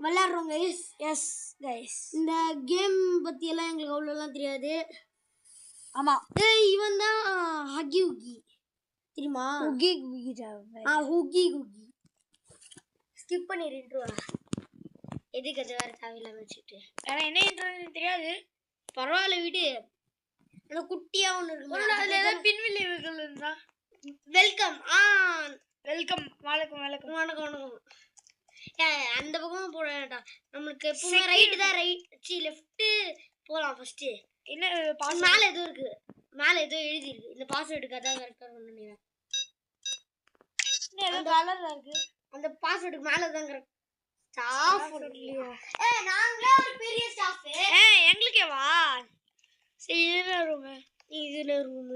விளையாடுறோம் guys. S guys. இந்த game பத்தி எல்லாம் எங்களுக்கு அவ்வளோலாம் தெரியாது. ஆமா, இவன் தான் ஹக்கி உக்கி தெரியுமா? ஹுகி குகி ஹுகி குகி. ஸ்கிப் பண்ணிட்டு எதுக்கு அது வேற தேவையில்லாம வச்சுட்டு. ஏன்னா என்ன இன்ட்ரோன்னு தெரியாது. பரவாயில்ல விடு. ஆனா குட்டியா ஒன்று இருக்கு. அதுல ஏதாவது பின்விளைவுகள் இருந்தா வெல்கம். வெல்கம். வணக்கம் வணக்கம் வணக்கம் வணக்கம். அந்த பக்கமும் போட வேண்டாம். நம்மளுக்கு எப்பவுமே ரைட்டு தான். ரைட் லெஃப்ட் போகலாம் ஃபர்ஸ்ட். என்ன மேலே ஏதோ இருக்கு. மேலே ஏதோ எழுதி இருக்கு. இந்த பாஸ்வேர்டுக்கு அதான் கரெக்டாக பண்ணணும். ஏதோ கலர்ல இருக்கு. அந்த பாஸ்வேர்டுக்கு மேலே தான் கரெக்ட். ஸ்டாஃப் இல்லையா? நாங்களே ஒரு பெரிய ஸ்டாஃப். எங்களுக்கே வா. சரி, இதுல ரூம். இதுல ரூம்.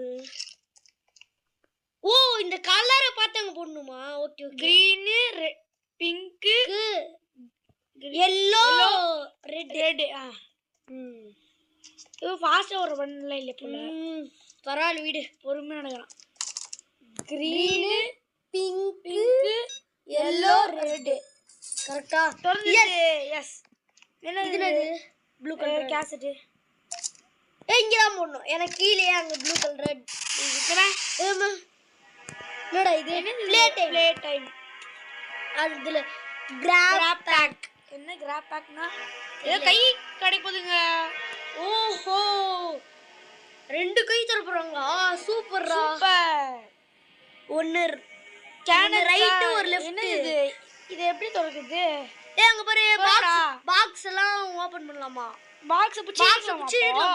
ஓ, இந்த கலரை பார்த்து அங்க போடணுமா? Okay okay. Green, pink, yellow, red. இது ஃபாஸ்டா ஒரு பண்ணல இல்ல போல. பரவாயில்ல விடு. பொறுமையா நடக்கலாம். Green, pink, yellow, red. கரெக்ட்டா? எஸ். என்னது? Blue colour cassette. இங்க தான் போடணும். எனக்கு கீழே அங்க ப்ளூ கலர் ரெட் இருக்குடா. என்னடா இது? Play time. அதுல கிராப் பேக். என்ன கிராப் பேக்னா? ஏதோ கை கிடைக்குதுங்க. ஓஹோ, ரெண்டு கை தர போறாங்க. சூப்பர்ரா. சூப்பர். ஒன்னு கேன் ரைட் ஒரு லெஃப்ட். என்ன இது? இது எப்படி திறக்குது? அங்க பாரு, பாக்ஸ் எல்லாம் ஓபன் பண்ணலாமா? பாக்ஸ் புடிச்சிடலாமா?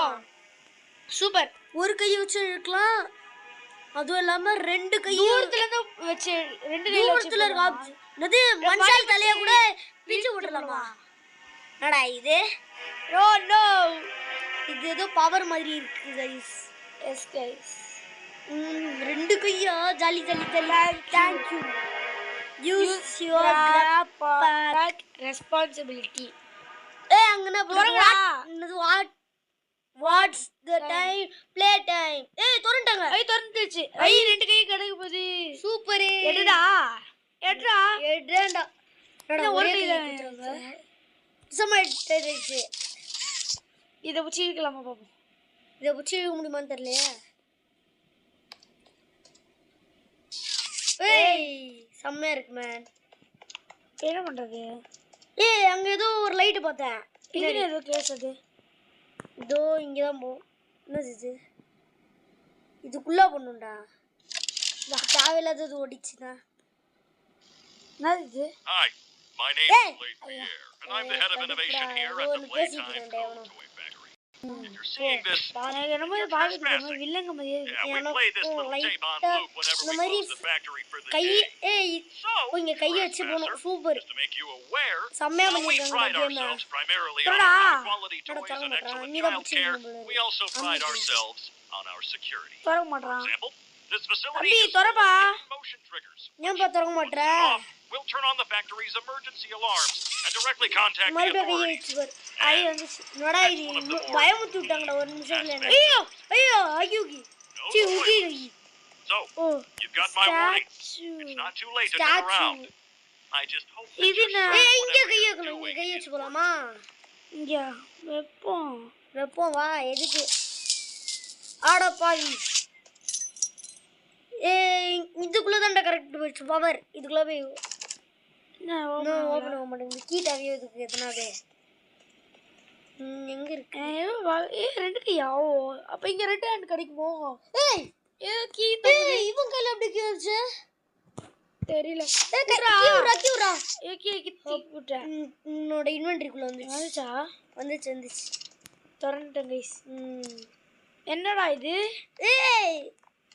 சூப்பர். ஒரு கை வச்சு இழுக்கலாம். அதுவும் இல்லாம ரெண்டு கை தூரத்துல இருந்து வச்சு ரெண்டு கையில தூரத்துல இருக்கு. என்னது, மனுஷால் தலைய கூட பிச்சு விடலாமா? என்னடா இது? நோ. இது ஏதோ பவர் மாதிரி இருக்கு गाइस. S guys. ரெண்டு கையா jolly jolly jolly. Thank you. Use your grab bag responsibility. அங்கனா போறா. என்னது what's the time? Play time. தொறண்டாங்க. தொறந்துச்சு. ரெண்டு கை கிடைக்க போகுது. சூப்பர். எடுடா. எடுடா. ஒரு கையில சமட்டேச்சு. இத புச்சி இருக்கலாமா பாப்போம். இத புச்சி இருக்க முடியுமான்னு தெரியலையே. செம்மையா இருக்கு மேன். என்ன பண்றது? அங்க ஏதோ ஒரு லைட் பார்த்தேன். இது ஏதோ கேஸ் அது. இதோ இங்க தான் போ. என்னது இது? இதுக்குள்ள போணும்டா. தேவையில்லாதது ஓடிச்சுனா. Hi, my name is Blade Pierre, and I'm the head of innovation here at the Playtime Toy Factory. If you're seeing this, வில்லங்க மாதிரியே yeah, we play this little tape on loop whenever we close the factory for the day. So, இங்க கை வச்சு போணும். Super. just to make you aware, செம்மையா we பண்ணிருக்காங்க pride இந்த game. ourselves primarily on high-quality toys and excellent நீங்க child care. புடிச்சீங்க. We also pride ourselves on our security. தர For மாட்டறான். example, this facility அடி is தரப்பா. motion triggers. ஏன் பத்தறங்க மாட்டற? We'll turn on the factory's emergency alarms and directly contact the மறுபடியும் கை authorities. வச்சு பாரு. ஐ வந்து என்னடா இது? பயமுத்து விட்டாங்கடா ஒரு நிமிஷத்துல. ஐயோ அகியுகி. C உகி. So, you've got my warning. It's not too late to turn around. I just hope that இது இங்க கை வைக்கணும். இங்க கை வச்சு போலாமா? இங்க வெப்பம் வா. எதுக்கு? ஆட பாவி. இதுக்குள்ள தான்டா கரெக்ட் போயிடுச்சு பவர். இதுக்குள்ள போய் ஓபன் ஆக மாட்டேங்குது. கீ தேவையோ இதுக்கு எத்தனாவது? எங்க இருக்கு? ரெண்டு கையா? அப்ப இங்க ரெண்டு ஹேண்ட் கிடைக்குமோ? கீ இவன் கையில எப்படி கீ வச்சு தெரியல. உன்னோட இன்வென்டரிக்குள்ள வந்துச்சா? வந்துச்சு. திறந்துட்டேன் கைஸ். என்னடா இது?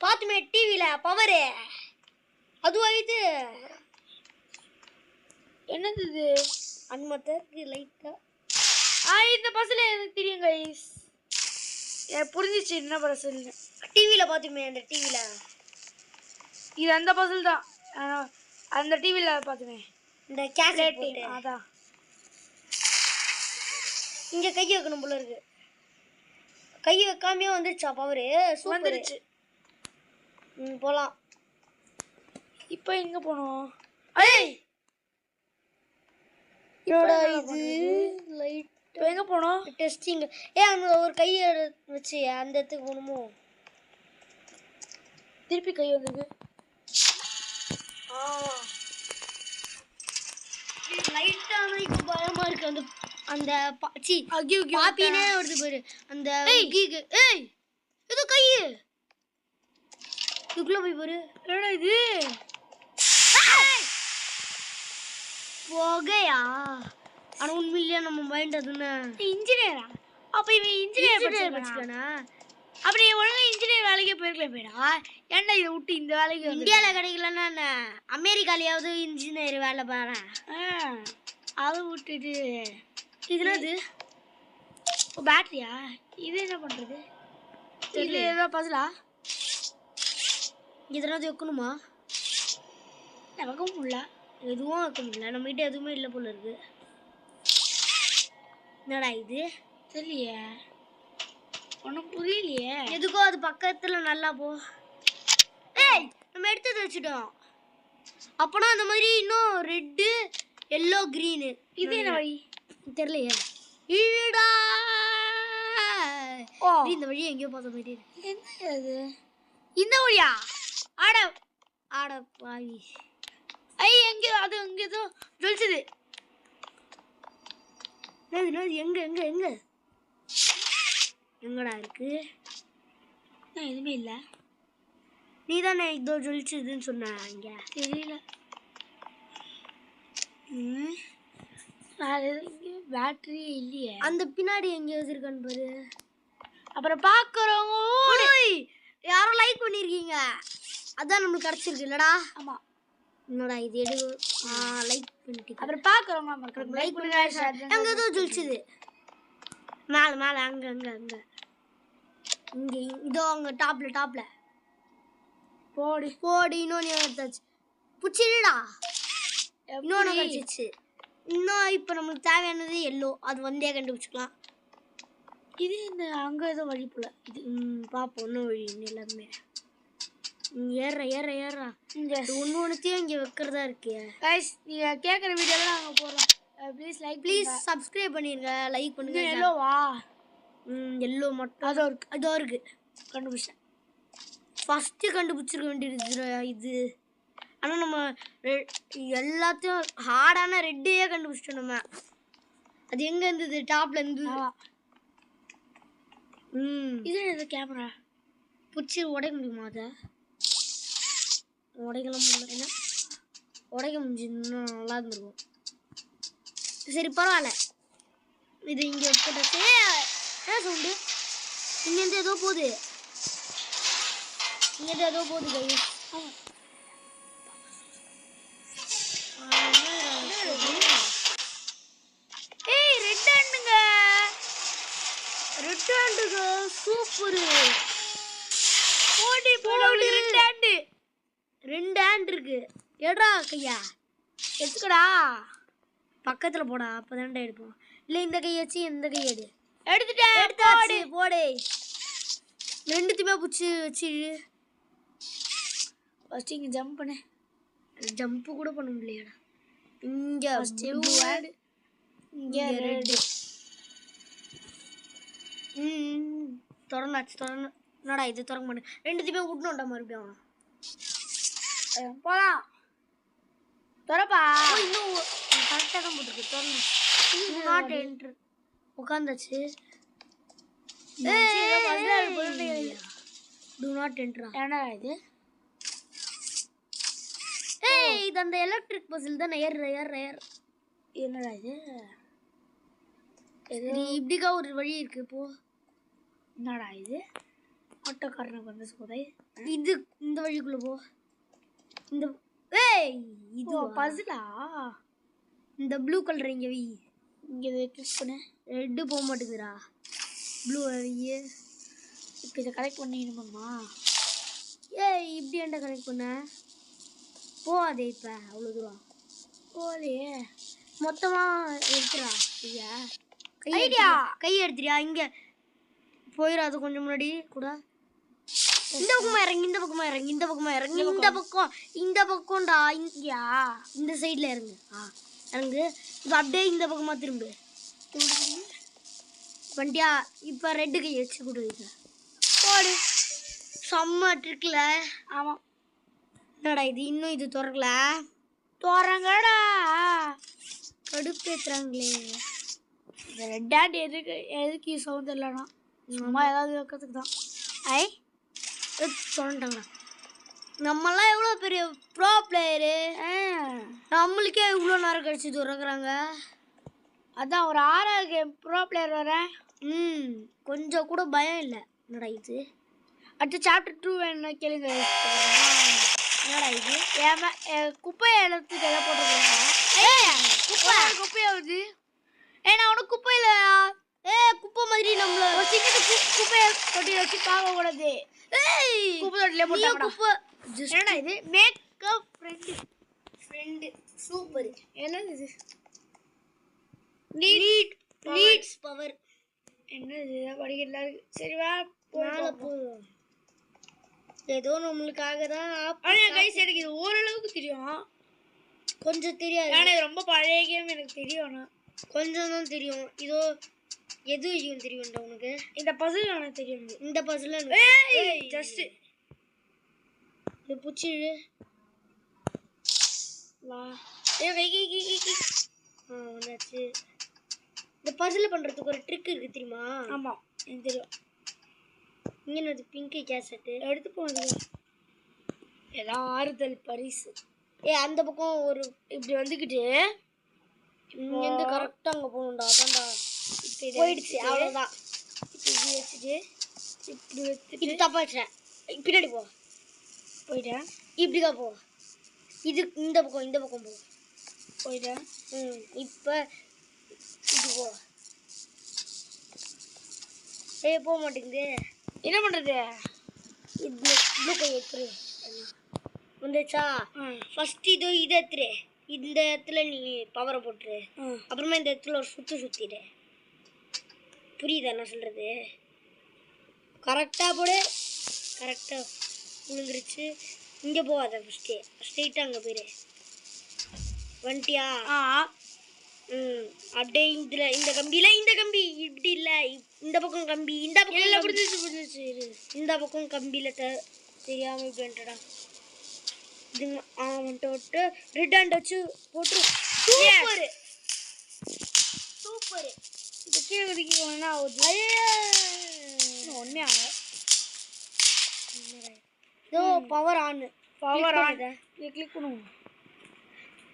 பாத்துமே டிவில பவர். அதுவா இது? என்னது இது? அன்மத்தக்கு லைட்டா. இந்த பஸ்ல எனக்கு தெரியும் கைஸ். புரிஞ்சிச்சு என்ன பஸ்ல. டிவில பாத்துமே அந்த டிவில. இது அந்த பஸ்ல தான். அந்த டிவில பாத்துமே. இந்த கேசட் போட்டு. அதான். இங்க கை வைக்கணும் போல இருக்கு. கை வைக்காமயே வந்துச்சா பவர்? வந்துருச்சு. போலாம். இப்போ எங்க போறோம்? என்னடா இது லைட் இப்போ எங்கே போனோம்? டெஸ்டிங். அந்த ஒரு கையை வச்சு அந்த இடத்துக்கு போகணுமோ? திருப்பி கை வந்தது. லைட்டான இப்போ பயமா இருக்கு. அந்த அந்த சி அகி பாப்பினே வருது பாரு. அந்த ஏய் இது கை இதுக்குள்ள போய் பாரு. என்னடா இது? போகையா? ஆனா உண்மையிலேயே நம்ம மைண்ட் அதுன்னு இன்ஜினியரா? அப்போ இவன் இன்ஜினியர் படிச்சுக்கானா? படிச்சுக்கானா? அப்படி ஒழுங்கா இன்ஜினியர் வேலைக்கே போயிருக்கல போயிடா. ஏன்டா இதை விட்டு இந்த வேலைக்கு வந்து? இந்தியாவில் கிடைக்கலன்னா என்ன அமெரிக்காலையாவது இன்ஜினியர் வேலை பாரு. அதை விட்டுட்டு இதுல இது பேட்டரியா? இது என்ன பண்றது? இது ஏதோ பசலா? இதனாவது வைக்கணுமா? நமக்கு முடியல. எதுவும் வைக்க முடியல. நம்மகிட்ட எதுவுமே இல்லை போல இருக்கு. என்னடா இது தெரியலையே, ஒன்றும் புரியலையே. எதுக்கோ அது பக்கத்துல நல்லா போ. ஏய் நம்ம எடுத்து வச்சுட்டோம். அப்பனா அந்த மாதிரி இன்னும் ரெட்டு எல்லோ கிரீனு. இது என்ன வழி தெரியலையே. ஈடா ஓ இந்த வழி எங்கேயோ பார்த்த மாதிரி இருக்கு. என்ன அது? இந்த வழியா? ஆட ஆட பாவி. எங்க அது அங்கே ஏதோ ஜொலிச்சுது. எங்க எங்க எங்க எங்கடா இருக்கு? எதுவுமே இல்லை. நீ தானே இதோ ஜொலிச்சுதுன்னு சொன்ன. இங்க தெரியல. வேற எதுவும் பேட்டரி இல்லையே. அந்த பின்னாடி எங்க வச்சிருக்கான்னு பாரு. அப்புறம் பார்க்குறவங்க யாரோ லைக் பண்ணிருக்கீங்க. அதான் நம்மளுக்கு கிடைச்சிருக்கு இல்லடா? ஆமா. என்னடா இது எடு லைக் பண்ணிட்டு. அப்புறம் பார்க்குறவங்க லைக் பண்ணுங்க. அங்க ஏதோ ஜொலிச்சுது. மேல மேல அங்க அங்க அங்க இங்க இதோ அங்க டாப்ல போடி போடி. இன்னொன்னு எடுத்தாச்சு. புச்சிடுடா. இன்னொன்று கிடைச்சிச்சு. இன்னும் இப்போ நம்மளுக்கு தேவையானது எல்லோ. அது வந்தே கண்டுபிடிச்சிக்கலாம். இது இந்த அங்கே ஏதோ வழி போல. இது பார்ப்போம். ஒன்றும் வழி எல்லாமே ஏற ஏற ஏறா. இங்கே ஒன்றுத்தையும் இங்கே வைக்கிறதா இருக்கு. கைஸ் நீங்கள் கேட்குற வீடியோலாம் நாங்கள் போடுறோம். ப்ளீஸ் சப்ஸ்கிரைப் பண்ணிருங்க, லைக் பண்ணுங்க. எல்லோவா? எல்லோ மட்டும் அதோ இருக்கு. கண்டுபிடிச்சேன். ஃபஸ்ட்டு கண்டுபிடிச்சிருக்க வேண்டியது இது. ஆனால் நம்ம எல்லாத்தையும் ஹார்டான ரெட்டையே கண்டுபிடிச்சிட்டோம். நம்ம அது எங்கே இருந்தது? டாப்ல இருந்தது. இது எது கேமரா? பிடிச்சி உடைக்க முடியுமா? அதை உடைக்கலாம் முடியல. என்ன உடைக்க முடிஞ்சு இன்னும் நல்லா இருந்துருக்கும். சரி பரவாயில்ல. இது இங்கே வைக்கட்டாச்சு. என்ன சவுண்டு? இங்கேருந்து ஏதோ போகுது. இங்கேருந்து ஏதோ போகுது கை. ரெட் ஹேண்டுங்க. ரெட் ஹேண்டுங்க சூப்பரு. போடி போடி. Red hand. 2 ஹேண்ட் இருக்கு. எடுறா கையா. எடுத்துக்கடா. பக்கத்தில் போடா. அப்போ தான்டா எடுப்போம். இல்லை இந்த கை வச்சு இந்த கை எடு. எடுத்துட்டேன். போடே. ரெண்டுத்தையுமே பிடிச்சி வச்சு ஃபஸ்ட்டு இங்கே ஜம்ப் பண்ணு. ஜம்ப்பு கூட பண்ண முடியலடா. இங்கே ப்ளூ ஹேண்ட், இங்கே ரெட்டு. திறந்தாச்சு. என்னடா இது திறக்க மாட்டேன். ரெண்டுத்தையுமே விடணும்டா மறுபடியும். போலாம். திறப்பா. இன்னும் கரெக்டாக தான் போட்டுருக்கு. திறந்து நாட் என்ட்ரு உட்காந்தாச்சு. டு நாட் என்ட்ரா. ஏன்னா இது இது அந்த எலக்ட்ரிக் பசில் தான். ஏர் என்னடா இது? இப்படிக்கா ஒரு வழி இருக்கு. போ. என்னடா இது? ஆட்டோக்காரனுக்கு வந்து சோதை. இது இந்த வழிக்குள்ள போ. இந்த இது பசிலா? இந்த ப்ளூ கலர் இங்கே வை. இங்கே கிளிக் பண்ணு. ரெட்டு போக மாட்டேங்குதுடா. ப்ளூ வையே. இப்போ இதை கலெக்ட் பண்ணிடணுமா? இப்படி ஏன்டா கலெக்ட் பண்ண? போகாதே. இப்போ அவ்வளோ தூரம் போகலையே. மொத்தமாக எடுத்துடா. ஐயா கை எடுத்துறியா? இங்கே போயிடாது. கொஞ்சம் முன்னாடி கூட இந்த பக்கமாக இறங்கி இந்த பக்கமாக இறங்கி இந்த பக்கமாக இறங்கி இந்த பக்கம்டா. இங்கேயா இந்த சைடில் இறங்கு. எனக்கு இப்போ அப்படியே இந்த பக்கமாக திரும்பு வண்டியா. இப்போ ரெட்டு கை வச்சு கொடுங்க போடு. செம்ம ட்ரிக்கில். ஆமாம். என்னடா இது இன்னும் இது திறக்கல. தோறங்கடா. கடுப்பேற்றுறாங்களே. இந்த ரெட் ஹேண்ட் எதுக்கு சவுண்ட் இல்லைனா சும்மா ஏதாவது வைக்கிறதுக்கு தான். ஐ சொல்லிட்டாங்க. நம்மலாம் எவ்வளோ பெரிய ப்ரோ பிளேயரு. நம்மளுக்கே இவ்வளோ நேரம் கழிச்சு திறக்கிறாங்க. அதான் ஒரு 6 கேம் ப்ரோ பிளேயர் வரேன். கொஞ்சம் கூட பயம் இல்லை. என்னடா இது அடுத்து சாப்டர் 2 வேணும் கேளுங்க. என்னடா இது குப்பையை எடுத்துட்டு எதை போட்டுருக்கேன். குப்பையை வருது. ஏன்னா அவனுக்கு குப்பை இல்லையா. குப்பை மாதிரி நம்மள குப்பையை தொட்டி வச்சு பார்க்க கூடாது. குப்பை தொட்டிலே போட்டாங்கடா. குப்பை என்னடா இது மேக்கப் ஃப்ரெண்டு சூப்பர். என்னது இது லீட்ஸ் பவர். என்னது படிக்கிறதா இருக்கு. சரி வா மேலே போதும். ஏதோ நம்மளுக்காக தான். ஆனால் கைஸ் எனக்கு இது ஓரளவுக்கு தெரியும். கொஞ்சம் தெரியாது. ஆனால் இது ரொம்ப பழைய கேம் எனக்கு தெரியும். ஆனால் கொஞ்சம் தான் தெரியும். இதோ எது விஷயம் தெரியும்டா உனக்கு. இந்த பசில் எனக்கு தெரியும். இந்த பசில் ஜஸ்ட் இது பூச்சிடு வா. வந்தாச்சு. இந்த பசில் பண்ணுறதுக்கு ஒரு ட்ரிக் இருக்குது தெரியுமா. ஆமாம் எனக்கு தெரியும். இங்கே அது பிங்க்கு கேசட்டு எடுத்து போனது ஏதாவது ஆறுதல் பரிசு. அந்த பக்கம் ஒரு இப்படி வந்துக்கிட்டு இங்கேருந்து கரெக்டாக அங்கே போகணும்டா. அதான்டா இப்போ போயிடுச்சு. அவ்வளோதான். இப்படி வச்சுட்டு இப்படி வச்சுட்டு இது தப்பா வச்சுட்டேன். பின்னாடி போ. போயிட்டேன். இப்படிதான் போ. இது இந்த பக்கம் போ. போயிட்டேன். இப்போ இது போ. போக மாட்டேங்குது. என்ன பண்ணுறது. இது ப்ளூ கை எடுத்துரு. வந்துச்சா. ஃபஸ்ட்டு இதை எடுத்துரு. இந்த இடத்துல நீ பவரை போட்டுரு. அப்புறமா இந்த இடத்துல ஒரு சுற்றிடு. புரியுதா நான் சொல்கிறது. கரெக்டாக போடு. கரெக்டாக விழுந்துருச்சு. இங்கே போகாத. ஃபஸ்ட்டு ஸ்ட்ரெயிட்டாக அங்கே போயிடு. வந்துட்டியா. அப்படியே இதில் இந்த கம்பி இப்படி இல்லை. இந்த பக்கம் கம்பி. இந்த பக்கம் இல்லை. பிடிச்சிச்சு. இந்த பக்கம் கம்பியில் தெரியாமல் இப்படி வந்துட்டடா. இதுங்க வந்துட்டு ரெட் ஹேண்ட் வச்சு போட்டு சூப்பரு. இப்போ கீழே குதிக்கணும்னா ஆகுது. ஒன்றே ஆக இதோ பவர் ஆன். இதை கிளிக் பண்ணுவோம்.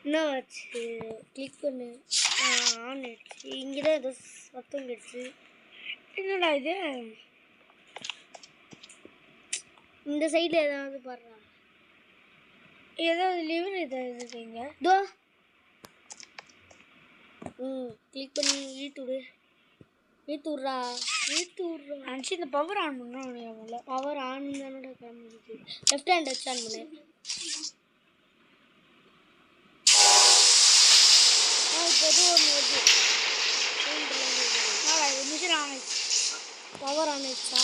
என்ன ஆச்சு. கிளிக் பண்ணு. ஆன் ஆயிடுச்சு. இங்கே தான் ஏதோ சத்தம் கிடுச்சு. என்னடா இது. இந்த சைடில் ஏதாவது பாடுறா. ஏதாவது லிவர் ஏதாவது இருக்கீங்க. இதோ கிளிக் பண்ணி இழுத்துடு. இழுத்துடுறா. ஆன்சி இந்த பவர் ஆன் பண்ண பவர் ஆன் தானோட காமிச்சு. லெஃப்ட் ஹேண்ட் வச்சு ஆன் பண்ணு. ஏதோ ஒன்று வருது. மிஷின் ஆன் ஆயிடுச்சு. பவர் ஆன் ஆயிடுச்சா.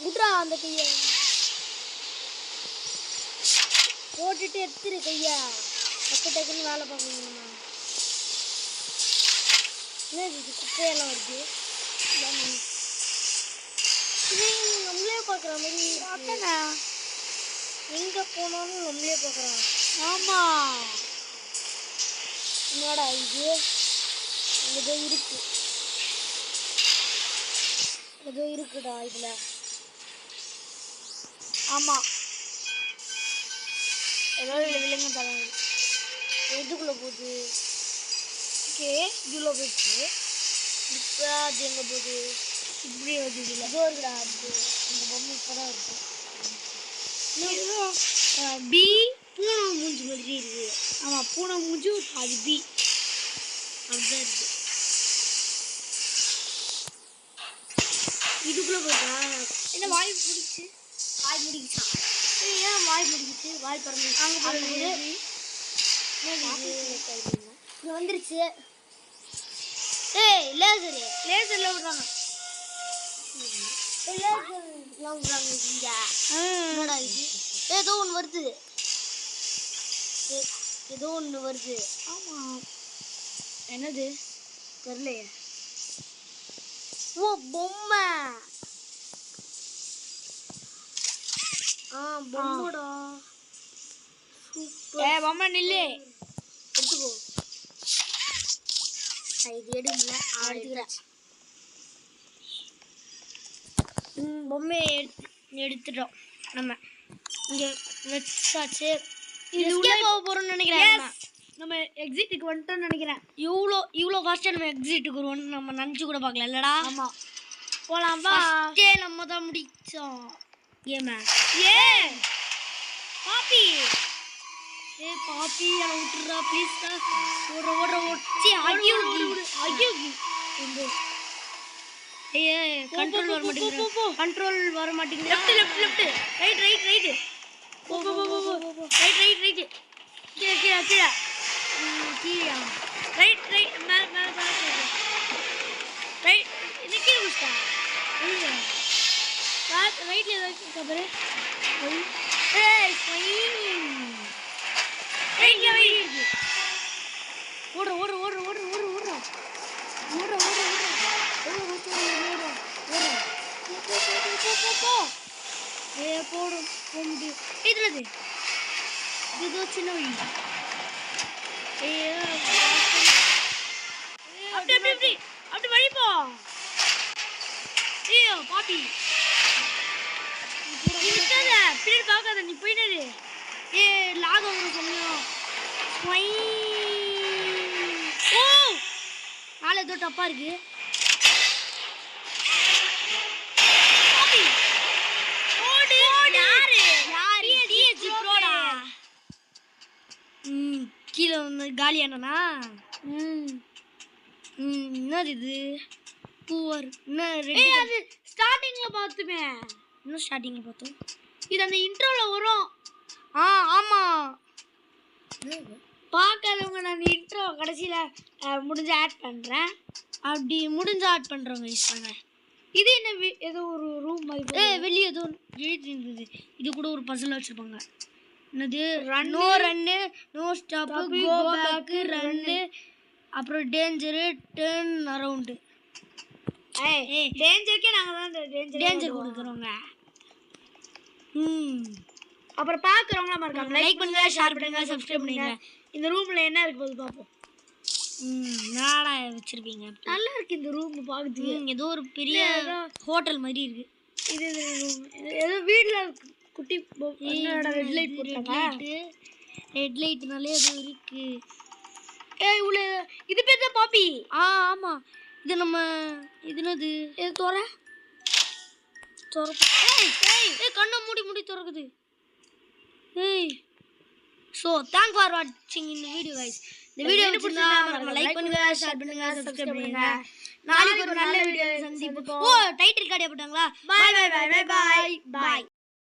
விட்றா அந்த கையை. போட்டுட்டு எடுத்துரு கையா. டக்குன்னு வேலை பார்க்கணும்மா. என்ன இது குப்பையெல்லாம் வருது. இது நம்மளே பார்க்குற மாதிரி. எங்கே போனாலும் நம்மளே பார்க்குறான். ஆமாம். என்னடா இது. ஏதோ இருக்கு. ஏதோ இருக்குடா இதில். ஆமாம் ஏதாவது விலங்கு தராங்க. எதுக்குள்ளே போகுது. ஓகே இதுல போயிடுச்சு. இப்போ அது எங்கே போகுது. இப்படி வருது. இதில் ஏதோ இருக்குடா. அது இந்த பொம்மை இப்போ தான் இருக்கு. பி பூனை மூஞ்சி மாதிரி இருக்குது. ஆமாம் பூனை மூஞ்சி அது பி அப்படிதான் இருக்கு. இதுக்குள்ளே போயிட்டா. என்ன வாய் பிடிச்சி வாய் முடிக்கிச்சா. ஏன் வாய் முடிக்கிச்சு. வாய் பறந்து அங்கே போகுது. இது வந்துருச்சு. லேசரில் விடுறாங்க. லேசர்லாம் விடுறாங்க இங்கே. என்னடா இது. ஏதோ ஒன்று வருது. ஏதோ ஒன்று வருது. ஆமாம், என்னது தெரியலையே. ஓ பொம்மை. பொம்மைடா. சூப்பர். பொம்மை நில்லு. எடுத்துக்கோ. இது எடுக்கல. எடுத்துக்கிறேன். பொம்மையை எடுத்துட்டோம். நம்ம இங்கே வச்சாச்சு. இது போக போகிறோம்னு நினைக்கிறேன். நம்ம எக்ஸிட்டுக்கு வந்துட்டோம்னு நினைக்கிறேன். இவ்வளோ ஃபாஸ்ட்டாக நம்ம எக்ஸிட்டுக்கு வருவோம்னு நம்ம நினச்சி கூட பார்க்கல இல்லடா. ஆமாம், போகலாம் வா. நம்ம தான் முடிச்சோம் கேமை. பாப்பி பாப்பி அதை விட்டுறா ப்ளீஸ்டா. ஓடுற ஐயோ கண்ட்ரோல் வர மாட்டேங்குது. கண்ட்ரோல் வர மாட்டேங்குது. லெஃப்ட் ரைட் போ ரைட் கீழே கீழே ரைட் மேலே ரைட் இது கீழே முடிச்சிட்டா. ரைட்ல ஏதாச்சும் இருக்கா பாரு. இது சின்ன வழி. அப்படி வழி போ. ஐயோ பாப்பி பின்னாடி பார்க்காத, நீ போயினது. லாக் ஆகுற சமயம். ஓ நாளை ஏதோ டப்பா இருக்கு. கீழே வந்து காலியானா. என்னது இது பூவர்? அது ஸ்டார்டிங்ல பார்த்துமே. இன்னும் ஸ்டார்டிங்ல பார்த்தோம். இது அந்த இன்ட்ரோல வரும். ஆமா பார்க்காதவங்க நான் இன்ட்ரோ கடைசியில் முடிஞ்ச ஆட் பண்ணுறேன். அப்படி முடிஞ்ச ஆட் பண்ணுறவங்க யூஸ் பண்ண. இது என்ன ஏதோ ஒரு ரூம் மாதிரி. வெளியே ஏதோ எழுதி இருந்தது. இது கூட ஒரு பசில் வச்சுருப்பாங்க. என்னது நோ ரன்னு நோ ஸ்டாப்பு கோ பேக்கு ரன்னு அப்புறம் டேஞ்சரு டேர்ன் அரவுண்டு. டேஞ்சருக்கே நாங்கள் தான் டேஞ்சர் கொடுக்குறோங்க. அப்புறம் பார்க்குறவங்களாம் இருக்காங்க. லைக் பண்ணுங்க, ஷேர் பண்ணுங்க, சப்ஸ்கிரைப் பண்ணுங்க. இந்த ரூமில் என்ன இருக்கு போது பார்ப்போம். நாடா வச்சிருப்பீங்க. நல்லா இருக்கு இந்த ரூம் பார்க்குறதுக்கு. ஏதோ ஒரு பெரிய ஹோட்டல் மாதிரி இருக்கு. இது ரூம் ஏதோ வீட்டில் குட்டி ரெட் லைட் போட்டாங்க. ரெட் லைட்னாலே அது இருக்கு. இவ்வளோ இது பேர் தான் பாப்பி. ஆமாம், இது நம்ம இது என்னது? இது தோற கண்ணை மூடி திறக்குது. ஸோ தேங்க் ஃபார் வாட்சிங் இந்த வீடியோ கைஸ். இந்த வீடியோ பிடிச்சிருந்தா நம்ம லைக் பண்ணுங்க, ஷேர் பண்ணுங்க, சப்ஸ்கிரைப் பண்ணுங்க. நாளைக்கு ஒரு நல்ல வீடியோ சந்திப்போம். டைட்டில் கார்டு போட்டாங்களா? பாய்.